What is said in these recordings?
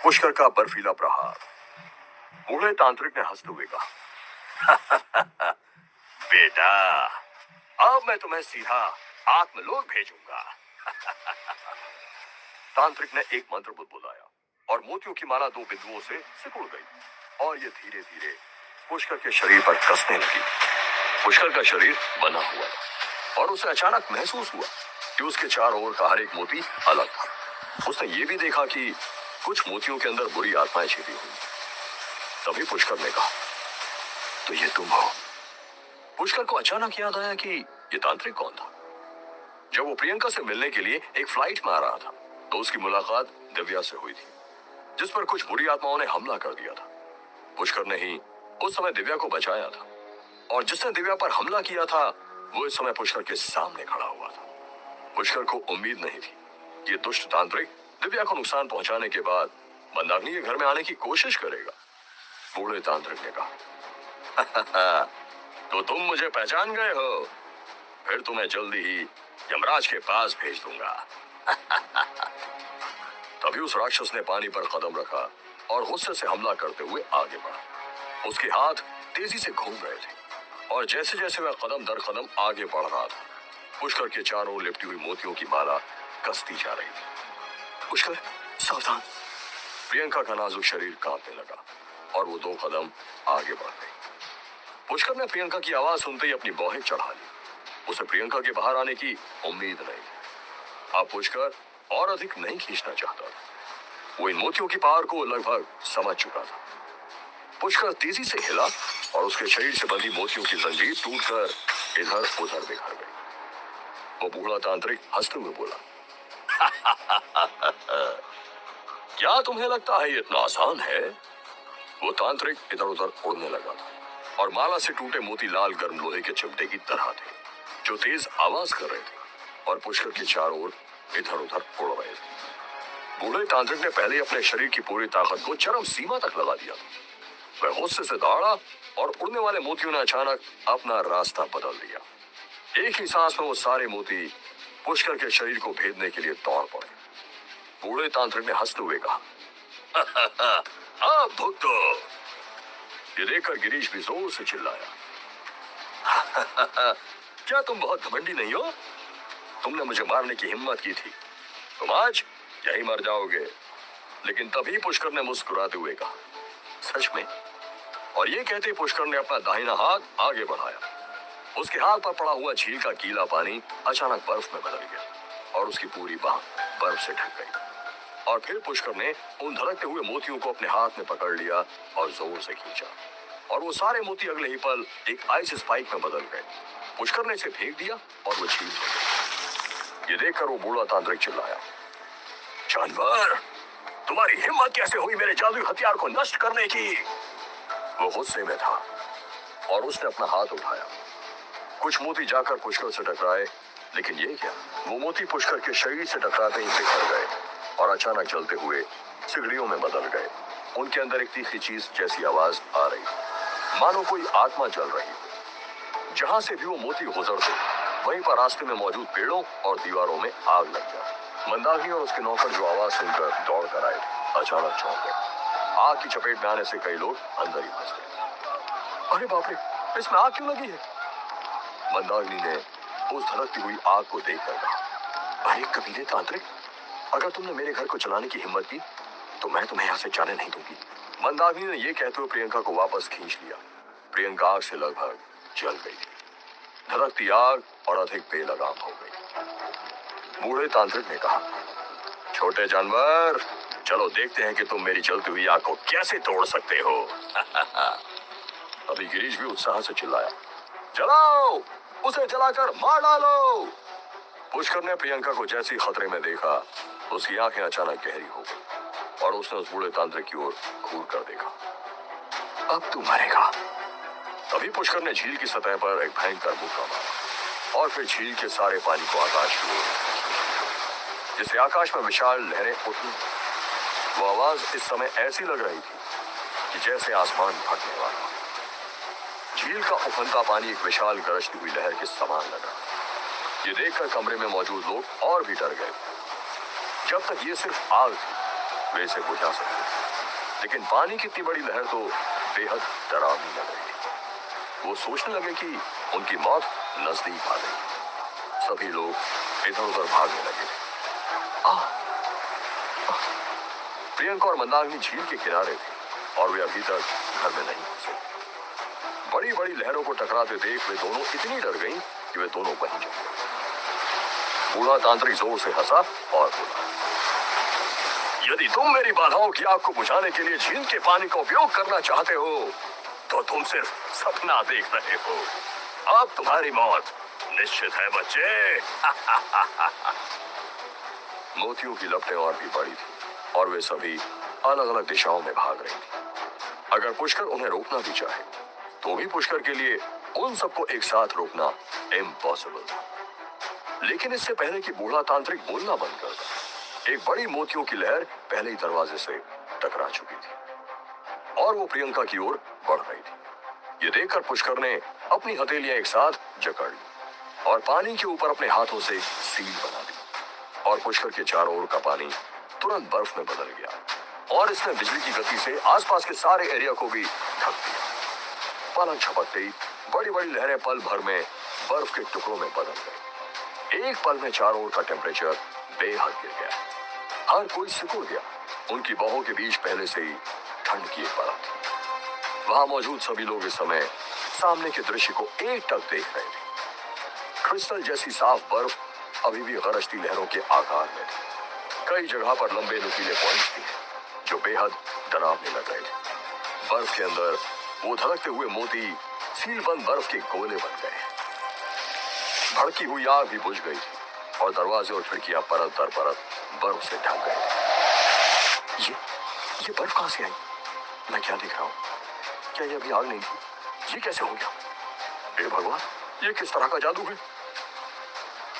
पुष्कर का बर्फीला प्रहार। बूढ़े तांत्रिक ने हंसते हुए कहा, बेटा, अब मैं तुम्हें सीधा आत्मलोक भेजूंगा। तांत्रिक ने एक मंत्र बुदबुदाया और मोतियों की माला दो बिंदुओं से सिकुड़ गई और ये धीरे धीरे पुष्कर के शरीर पर कसने लगी। पुष्कर का शरीर बना हुआ था और उसे अचानक महसूस हुआ कि उसके चारों ओर का हर एक मोती अलग था। उसने ये भी देखा कि कुछ मोतियों के अंदर बुरी आत्माएं छिपी हुई। तभी पुष्कर ने कहा, तो ये तुम हो। पुष्कर को अचानक याद आया कि ये तांत्रिक कौन था। जब वो प्रियंका से मिलने के लिए एक फ्लाइट में आ रहा था तो उसकी मुलाकात दिव्या से हुई थी, जिस पर कुछ बुरी आत्माओं ने हमला कर दिया था। पुष्कर ने ही उस समय दिव्या को बचाया था और जिसने दिव्या पर हमला किया था वो इस समय पुष्कर के सामने खड़ा हुआ था। पुष्कर को उम्मीद नहीं थी कि ये दुष्ट तांत्रिक दिव्या को नुकसान पहुंचाने के बाद मंदाकिनी के घर में आने की कोशिश करेगा। बूढ़े तांत्रिक ने कहा, तो तुम मुझे पहचान गए हो, फिर तुम्हें जल्दी ही यमराज के पास भेज दूंगा। तभी उस राक्षस ने पानी पर कदम रखा और गुस्से से हमला करते हुए आगे बढ़ा। उसके हाथ तेजी से घूम रहे थे और जैसे जैसे वह कदम दर कदम आगे बढ़ रहा था, पुष्कर के चारों ओर लिपटी हुई मोतियों की माला कसती जा रही थी। पुष्कर, सावधान। प्रियंका का नाजुक शरीर कांपने लगा और वो दो कदम आगे बढ़ गई। पुष्कर ने प्रियंका की आवाज सुनते ही अपनी बौहें चढ़ा ली। उसे प्रियंका के बाहर आने की उम्मीद नहीं थी। अब पुष्कर और अधिक नहीं खींचना चाहता था। वो इन मोतियों की पार को लगभग समझ चुका था। पुष्कर तेजी से हिला और उसके शरीर से बंधी मोतियों की जंजीर टूटकर इधर उधर बिखर गई। वो बूढ़ा तांत्रिक हंसते हुए बोला, क्या तुम्हें लगता है ये इतना आसान है? वो तांत्रिक इधर उधर उड़ने लगा था और माला से टूटे मोती लाल गर्म लोहे के चिमटे की तरह थे, जो तेज आवाज कर रहे थे और पुष्कर के चारों ओर इधर उधर उड़ रहे थे। बूढ़े तांत्रिक ने पहले अपने शरीर की पूरी ताकत को चरम सीमा तक लगा दिया था। वह गुस्से से दौड़ा और उड़ने वाले मोतियों ने अचानक अपना रास्ता बदल दिया। एक ही सांस में वो सारे मोती पुष्कर के शरीर को भेदने के लिए दौड़ पड़े। बूढ़े तांत्रिक ने हंसते हुए कहा, हाँ भुगतो। ये देखकर गिरीश भी जोर से चिल्लाया, क्या तुम बहुत घमंडी नहीं हो? तुमने मुझे मारने की हिम्मत की थी, तुम आज यही मर जाओगे। लेकिन तभी पुष्कर ने मुस्कुराते हुए कहा, सच में? और ये कहते पुष्कर ने अपना दाहिना हाथ आगे बढ़ाया। उसके हाथ पर पड़ा हुआ झील का गीला पानी अचानक बर्फ में बदल गया और उसकी पूरी बाह बर्फ से ढक गई। और फिर पुष्कर ने उन धड़कते हुए मोतियों को अपने हाथ में पकड़ लिया और जोर से खींचा और वो सारे मोती अगले ही पल एक आइस स्पाइक में बदल गए। पुष्कर ने इसे फेंक दिया और वो झील हो गई। ये देखकर वो बूढ़ा तांत्रिक चिल्लाया, जानवर, तुम्हारी हिम्मत कैसे हुई मेरे जादुई हथियार को नष्ट करने की? वो गुस्से में था और उसने अपना हाथ उठाया। कुछ मोती जाकर पुष्कर से टकराए, लेकिन ये क्या, वो मोती पुष्कर के शरीर से टकराते ही बिखर गए और अचानक जलते हुए सिगड़ियों में बदल गए। उनके अंदर एक तीखी चीज जैसी आवाज आ रही, मानो कोई आत्मा जल रही। जहां से भी वो मोती गुजरते, वहीं पर रास्ते में मौजूद पेड़ों और दीवारों में आग लग जाती। मंदाकिनी और उसके नौकर जो आवाज सुनकर दौड़ कर आए थे, अचानक चौंक गए। आग की चपेट में आने से कई लोग अंदर ही फंस गए। अरे बाप रे, इसमें आग क्यों लगी है? मंदाकिनी ने उस धड़कती हुई आग को देखकर कहा, अरे कबीले तांत्रिक, अगर तुमने मेरे घर को जलाने की हिम्मत की तो मैं तुम्हें यहाँ से जाने नहीं दूंगी। मंदाकिनी ने यह कहते हुए प्रियंका को वापस खींच लिया। प्रियंका आग से लगभग जल गई थी। धड़कती आग और अधिक बेलगाम हो गई। बूढ़े तांत्रिक ने कहा, छोटे जानवर, चलो देखते हैं कि तुम मेरी जलती हुई आग को कैसे तोड़ सकते हो। अभी गिरीश भी उत्साह से चिल्लाया, जलाओ, उसे जलाकर मार डालो। पुष्कर ने प्रियंका को जैसी खतरे में देखा, उसकी आंखें अचानक गहरी हो गई और उसने उस बूढ़े तांत्रिक की ओर घूर कर देखा। अब तू मरेगा। तभी पुष्कर ने झील की सतह पर एक भयंकर मुक्का मारा और फिर झील के सारे पानी को आकाश की ओर, जिससे आकाश में विशाल लहरें उठी। वो आवाज इस समय ऐसी लग रही थी कि जैसे आसमान फटने वाला। झील का उफनता पानी एक विशाल गरजती हुई लहर के समान लगा। ये देखकर कमरे में मौजूद लोग और भी डर गए। जब तक ये सिर्फ आग थी, वे इसे बुझा सकते थे। लेकिन पानी की इतनी बड़ी लहर तो बेहद डरावनी लग रही थी। वो सोचने लगे कि उनकी मौत नजदीक आ गई। सभी लोग इधर उधर भागने लगे थे। प्रियंका और मंदाकिनी झील के किनारे थे और वे अभी तक घर में नहीं पहुंचे। बड़ी बड़ी लहरों को टकराते देख वे दोनों इतनी डर गईं कि वे दोनों वहीं जम गए। बूढ़ा तांत्रिक जोर से हंसा और बोला, यदि तुम मेरी बाधाओं की आग को बुझाने के लिए झील के पानी का उपयोग करना चाहते हो तो तुम सिर्फ सपना देख रहे हो। अब तुम्हारी मौत निश्चित है बच्चे। मोतियों की लपटें और भी बड़ी थी और वे सभी अलग अलग दिशाओं में भाग रही थी। अगर पुष्कर उन्हें रोकना भी चाहे तो भी पुष्कर के लिए उन सबको एक साथ रोकना इम्पॉसिबल था। लेकिन इससे पहले कि बूढ़ा तांत्रिक बोलना बंद कर दे, एक बड़ी मोतियों की लहर पहले ही दरवाजे से टकरा चुकी थी और वो प्रियंका की ओर बढ़ रही थी। ये देखकर पुष्कर ने अपनी हथेलियां एक साथ जकड़ ली और पानी के ऊपर अपने हाथों से सील बना दी और पुष्कर के चारों ओर का पानी तुरंत बर्फ में बदल गया और इसने बिजली की गति से आसपास के सारे एरिया को भी ढक दिया। पलक झपकते ही बड़ी बड़ी लहरें पल भर में बर्फ के टुकड़ों में बदल गई। एक पल में चारों ओर का टेम्परेचर बेहद गिर गया। हर कोई सिकुड़ गया। उनकी बाहों के बीच पहले से ही ठंड की एक परत थी। वहां मौजूद सभी लोग इस समय सामने के दृश्य को एकटक देख रहे थे। क्रिस्टल जैसी साफ बर्फ अभी भी गरजती लहरों के आकार में थी। कई जगह पर लंबे नुकीले पॉइंट्स भी हैं जो बेहद डरावने लग रहे थे। बर्फ के अंदर वो धड़कते हुए मोती सीलबंद बर्फ के गोले बन गए। भड़की हुई आग भी बुझ गई थी और दरवाजे और खिड़कियां परत दर परत बर्फ से ढक गए। ये बर्फ कहां से आई? मैं क्या देख रहा हूँ? क्या ये अभी आग नहीं थी? ये कैसे हो गया? हे भगवान, ये किस तरह का जादू है?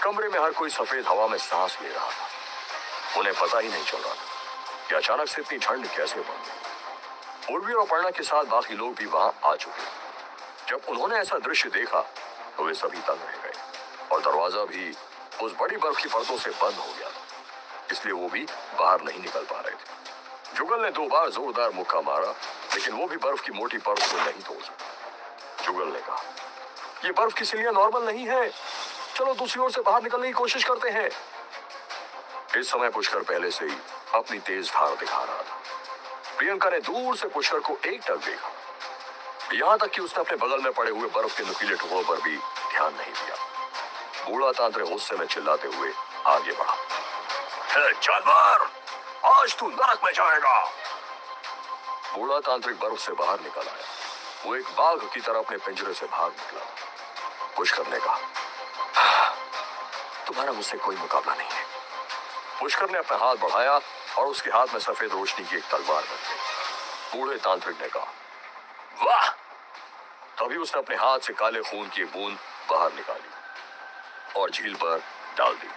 कमरे में हर कोई सफेद हवा में सांस ले रहा था। उन्हें पता ही नहीं चल रहा था कि अचानक से इतनी ठंड कैसे बढ़ गई। उर्वी और अपर्णा के साथ बाकी लोग भी वहां आ चुके थे। जब उन्होंने ऐसा दृश्य देखा तो वे सभी तंग रह गए और दरवाजा भी उस बड़ी बर्फ की परतों से बंद हो गया था, इसलिए वो भी बाहर नहीं निकल पा रहे थे। जुगल ने 2 बार जोरदार मुक्का मारा लेकिन वो भी बर्फ की मोटी परत को नहीं तोड़ सका। जुगल ने कहा, ये बर्फ की सिलियां नॉर्मल नहीं है, चलो दूसरी ओर से बाहर निकलने की कोशिश करते हैं। इस समय पुष्कर पहले से ही अपनी तेज धार दिखा रहा था। प्रियंका ने दूर से पुष्कर को एकटक देखा, यहां तक कि उसने अपने बगल में पड़े हुए बर्फ के नुकीले टुकड़ों पर भी ध्यान नहीं दिया। बूढ़ा तांत्रिक गुस्से में चिल्लाते हुए आगे बढ़ा, जानवर, आज तू नरक में जाएगा। बूढ़ा तांत्रिक बर्फ से बाहर निकल आया। वो एक बाघ की तरह अपने पिंजरे से भाग निकला। पुष्कर ने कहा, तुम्हारा मुझसे कोई मुकाबला नहीं है। पुष्कर ने अपना हाथ बढ़ाया और उसके हाथ में सफेद रोशनी की एक तलवार बन गई। बूढ़े तांत्रिक ने कहा, वाह। तभी उसने अपने हाथ से काले खून की बूंद बाहर निकाली और झील पर डाल दी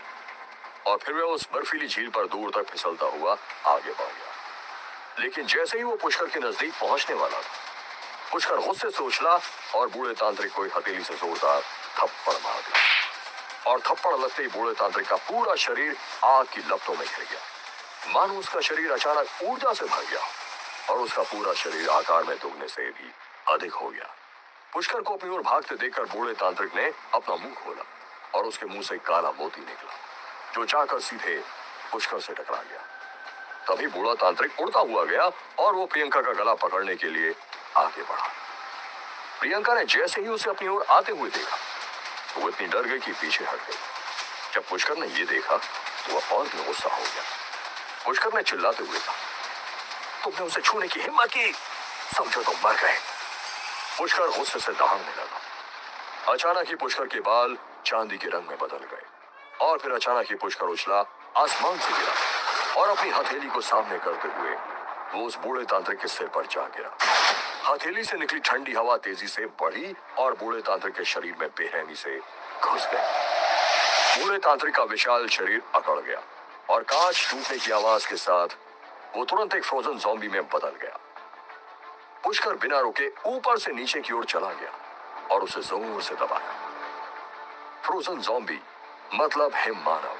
और फिर वह उस बर्फीली झील पर दूर तक फिसलता हुआ आगे बढ़ गया। लेकिन जैसे ही वो पुष्कर के नजदीक पहुंचने वाला था, पुष्कर गुस्से से उछला और बूढ़े तांत्रिक को हथेली से जोरदार थप्पड़ मार दिया और थप्पड़ लगते ही बूढ़े तांत्रिक का पूरा शरीर आग की लपटों में घिर गया। मानो उसका शरीर अचानक ऊर्जा से भर गया और उसका पूरा शरीर आकार में दुगने से भी अधिक हो गया। पुष्कर को अपनी ओर भागते देखकर बूढ़े तांत्रिक ने अपना मुंह खोला और उसके मुंह से काला मोती निकला जो जाकर सीधे पुष्कर से टकरा गया। तभी बूढ़ा तांत्रिक उड़ता हुआ गया और वो प्रियंका का गला पकड़ने के लिए आगे बढ़ा। प्रियंका ने जैसे ही उसे अपनी ओर आते हुए देखा तो वो इतनी डर गई कि पीछे हट गई। जब पुष्कर ने ये देखा तो वह और भी गुस्सा हो गया। पुष्कर ने चिल्लाते हुए कहा, तुमने उसे छूने की हिम्मत की, समझो तुम मर गए। पुष्कर गुस्से से दहाड़ने लगा। अचानक ही पुष्कर के बाल चांदी के रंग में बदल गए और फिर अचानक ही पुष्कर उछला आसमान से गिरा और अपनी हथेली को सामने करते हुए वो उस बूढ़े तांत्रिक के सिर पर जा गिरा। हथेली से निकली ठंडी हवा तेजी से बढ़ी और बूढ़े तांत्रिक के शरीर में बेरहमी से घुस गई। बूढ़े तांत्रिक का विशाल शरीर अकड़ गया और कांच टूटने की आवाज के साथ वो तुरंत एक फ्रोजन ज़ॉम्बी में बदल गया। पुष्कर बिना रुके ऊपर से नीचे की ओर चला गया और उसे जोर से दबाया। फ्रोजन ज़ॉम्बी मतलब हिम मानव,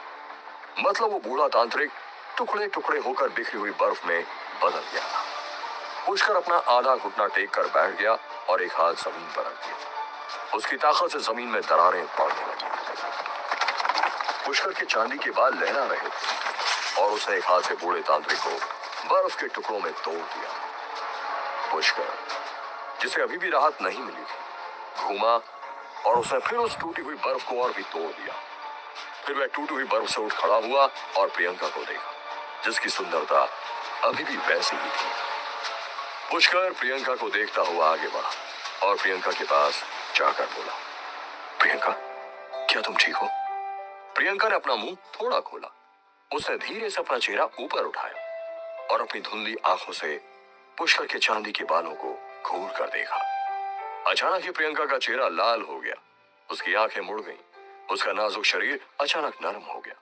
मतलब वो बूढ़ा तांत्रिक टुकड़े टुकड़े होकर बिखरी हुई बर्फ में बदल गया था। पुष्कर अपना आधा घुटना टेक कर बैठ गया और एक हाथ जमीन पर रख दिया। उसकी ताकत से जमीन में दरारें पड़ने लगी। पुष्कर के चांदी के बाल लहरा रहे थे और उसने एक हाथ से बूढ़े तांत्रिक को बर्फ के टुकड़ों में तोड़ दिया। पुष्कर, जिसे अभी भी राहत नहीं मिली थी, घूमा और उसने फिर उस टूटी हुई बर्फ को और भी तोड़ दिया। फिर वह टूटी हुई बर्फ से उठ खड़ा हुआ और प्रियंका को देखा, जिसकी सुंदरता अभी भी वैसी ही थी। पुष्कर प्रियंका को देखता हुआ आगे बढ़ा और प्रियंका के पास जाकर बोला, प्रियंका, क्या तुम ठीक हो? प्रियंका ने अपना मुंह थोड़ा खोला। उसने धीरे से अपना चेहरा ऊपर उठाया और अपनी धुंधली आंखों से पुष्कर के चांदी के बालों को घूर कर देखा। अचानक ही प्रियंका का चेहरा लाल हो गया। उसकी आंखें मुड़ गईं। उसका नाजुक शरीर अचानक नरम हो गया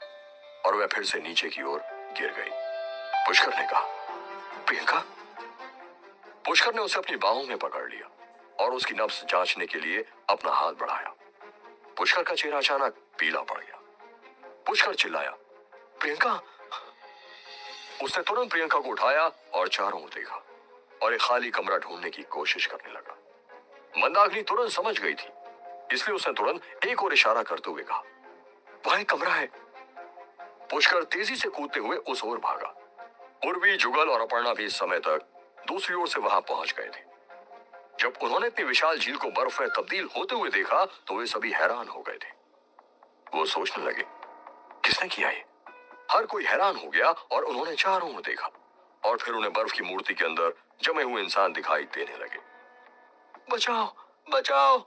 और वह फिर से नीचे की ओर गिर गई। पुष्कर ने कहा, प्रियंका। पुष्कर ने उसे अपनी बाहों में पकड़ लिया और उसकी नब्ज जांचने के लिए अपना हाथ बढ़ाया। पुष्कर का चेहरा अचानक पीला पड़ गया। पुष्कर चिल्लाया, प्रियंका। उसने तुरंत प्रियंका को उठाया और चारों ओर देखा और एक खाली कमरा ढूंढने की कोशिश करने लगा। मंदाकिनी तुरंत समझ गई थी, इसलिए उसने तुरंत एक और इशारा करते हुए कहा, वहां एक कमरा है। पुष्कर तेजी से कूदते हुए उस ओर भागा। उर्वी, जुगल और अपर्णा भी इस समय तक दूसरी ओर से वहां पहुंच गए थे। जब उन्होंने इतनी विशाल झील को बर्फ में तब्दील होते हुए देखा तो वे सभी हैरान हो गए थे। वो सोचने लगे, किसने किया ये? हर कोई हैरान हो गया और उन्होंने चारों ओर देखा और फिर उन्हें बर्फ की मूर्ति के अंदर जमे हुए इंसान दिखाई देने लगे। बचाओ, बचाओ!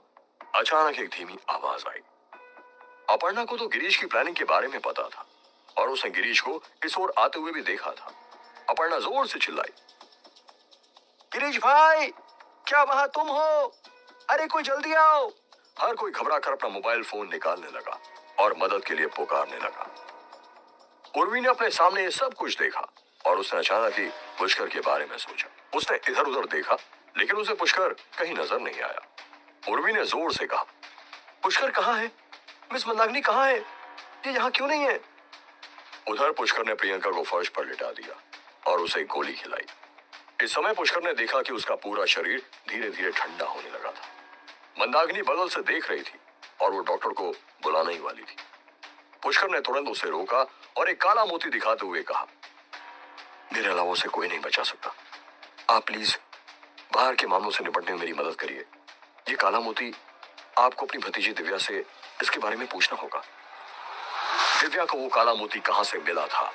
अचानक एक धीमी आवाज आई। अपर्णा को तो गिरीश की प्लानिंग के बारे में पता था और उसने गिरीश को इस ओर आते हुए भी देखा था। अपर्णा जोर से चिल्लाई, गिरीश भाई, क्या वहां तुम हो? अरे कोई जल्दी आओ! हर कोई घबरा कर अपना मोबाइल फोन निकालने लगा और मदद के लिए पुकारने लगा। उर्वी ने अपने सामने ये सब कुछ देखा और उसने अचानक ही पुष्कर के बारे में सोचा। उसने इधर उधर देखा लेकिन उसे पुष्कर कहीं नजर नहीं आया। उर्वी ने जोर से कहा, पुष्कर कहाँ है? मिस मंदाकिनी कहाँ है? ये यहाँ क्यों नहीं है? उधर पुष्कर ने प्रियंका को फर्श पर लिटा दिया और उसे गोली खिलाई। इस समय पुष्कर ने देखा कि उसका पूरा शरीर धीरे धीरे ठंडा होने लगा था। मंदाकिनी बगल से देख रही थी और वो डॉक्टर को बुलाने ही वाली थी। पुष्कर ने तुरंत उसे रोका और एक काला मोती दिखाते हुए कहा, मेरे अलावा उसे कोई नहीं बचा सकता। आप प्लीज बाहर के मामलों से निपटने में मेरी मदद करिए। ये काला मोती आपको अपनी भतीजी दिव्या से इसके बारे में पूछना होगा। दिव्या को वो काला मोती कहां से मिला था?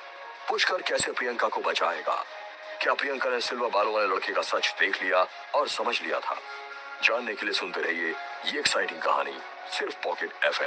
पुष्कर कैसे प्रियंका को बचाएगा? क्या प्रियंका ने सिल्वर बालों वाले लड़के का सच देख लिया और समझ लिया था? जानने के लिए सुनते रहिए ये एक्साइटिंग कहानी सिर्फ पॉकेट FM।